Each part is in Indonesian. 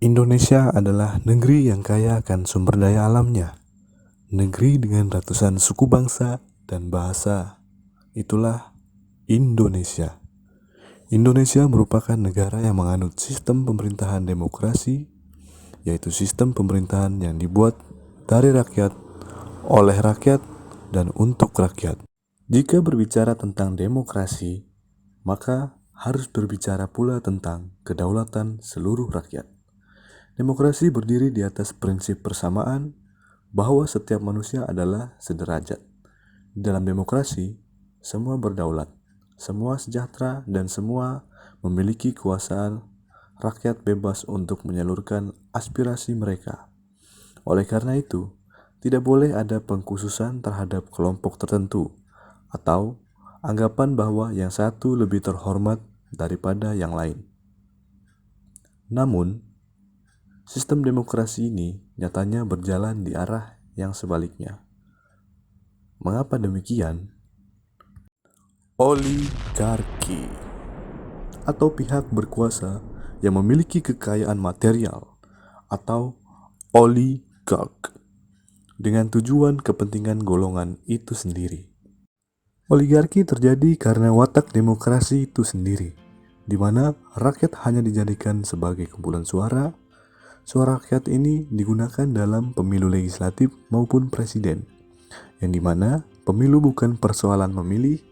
Indonesia adalah negeri yang kaya akan sumber daya alamnya, negeri dengan ratusan suku bangsa dan bahasa. Itulah Indonesia. Indonesia merupakan negara yang menganut sistem pemerintahan demokrasi, yaitu sistem pemerintahan yang dibuat dari rakyat, oleh rakyat, dan untuk rakyat. Jika berbicara tentang demokrasi, maka harus berbicara pula tentang kedaulatan seluruh rakyat. Demokrasi berdiri di atas prinsip persamaan bahwa setiap manusia adalah sederajat. Dalam demokrasi, semua berdaulat, semua sejahtera, dan semua memiliki kuasaan. Rakyat bebas untuk menyalurkan aspirasi mereka. Oleh karena itu, tidak boleh ada pengkhususan terhadap kelompok tertentu atau anggapan bahwa yang satu lebih terhormat daripada yang lain. Namun, sistem demokrasi ini nyatanya berjalan di arah yang sebaliknya. Mengapa demikian? Oligarki atau pihak berkuasa yang memiliki kekayaan material atau oligark dengan tujuan kepentingan golongan itu sendiri. Oligarki terjadi karena watak demokrasi itu sendiri, di mana rakyat hanya dijadikan sebagai kumpulan suara. Suara rakyat ini digunakan dalam pemilu legislatif maupun presiden, yang dimana pemilu bukan persoalan memilih,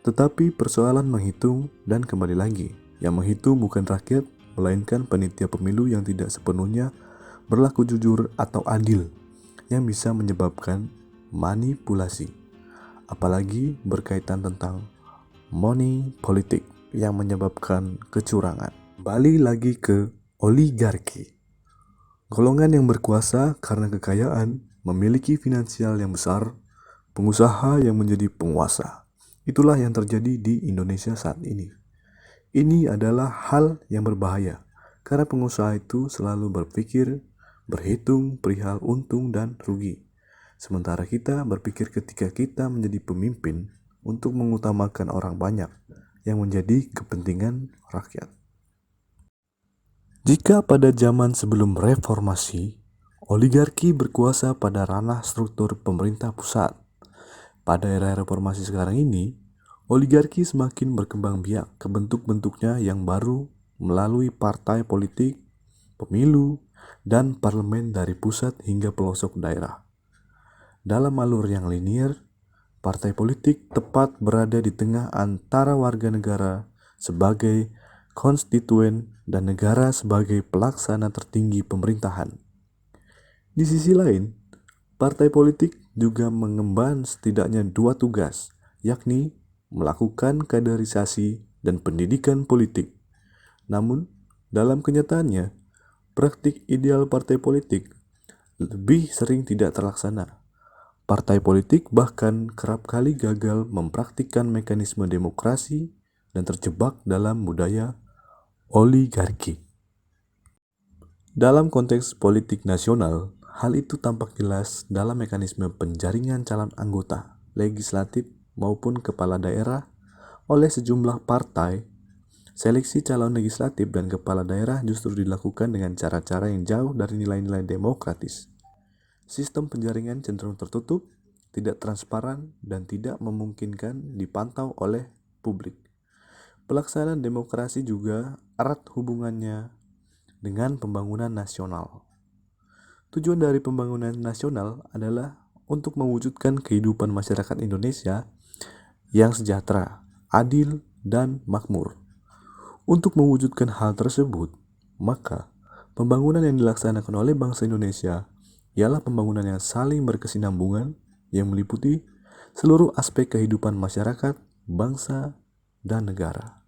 tetapi persoalan menghitung dan kembali lagi. Yang menghitung bukan rakyat, melainkan panitia pemilu yang tidak sepenuhnya berlaku jujur atau adil, yang bisa menyebabkan manipulasi. Apalagi berkaitan tentang money politik yang menyebabkan kecurangan. Balik lagi ke oligarki. Golongan yang berkuasa karena kekayaan, memiliki finansial yang besar, pengusaha yang menjadi penguasa. Itulah yang terjadi di Indonesia saat ini. Ini adalah hal yang berbahaya, karena pengusaha itu selalu berpikir, berhitung perihal untung dan rugi. Sementara kita berpikir ketika kita menjadi pemimpin untuk mengutamakan orang banyak yang menjadi kepentingan rakyat. Jika pada zaman sebelum reformasi, oligarki berkuasa pada ranah struktur pemerintah pusat. Pada era reformasi sekarang ini, oligarki semakin berkembang biak ke bentuk-bentuknya yang baru melalui partai politik, pemilu, dan parlemen dari pusat hingga pelosok daerah. Dalam alur yang linier, partai politik tepat berada di tengah antara warga negara sebagai konstituen dan negara sebagai pelaksana tertinggi pemerintahan. Di sisi lain, partai politik juga mengemban setidaknya dua tugas, yakni melakukan kaderisasi dan pendidikan politik. Namun, dalam kenyataannya, praktik ideal partai politik lebih sering tidak terlaksana. Partai politik bahkan kerap kali gagal mempraktikkan mekanisme demokrasi dan terjebak dalam budaya oligarki. Dalam konteks politik nasional, hal itu tampak jelas dalam mekanisme penjaringan calon anggota legislatif maupun kepala daerah oleh sejumlah partai. Seleksi calon legislatif dan kepala daerah justru dilakukan dengan cara-cara yang jauh dari nilai-nilai demokratis. Sistem penjaringan cenderung tertutup, tidak transparan, dan tidak memungkinkan dipantau oleh publik. Pelaksanaan demokrasi juga erat hubungannya dengan pembangunan nasional. Tujuan dari pembangunan nasional adalah untuk mewujudkan kehidupan masyarakat Indonesia yang sejahtera, adil, dan makmur. Untuk mewujudkan hal tersebut, maka pembangunan yang dilaksanakan oleh bangsa Indonesia ialah pembangunan yang saling berkesinambungan yang meliputi seluruh aspek kehidupan masyarakat, bangsa, dan negara.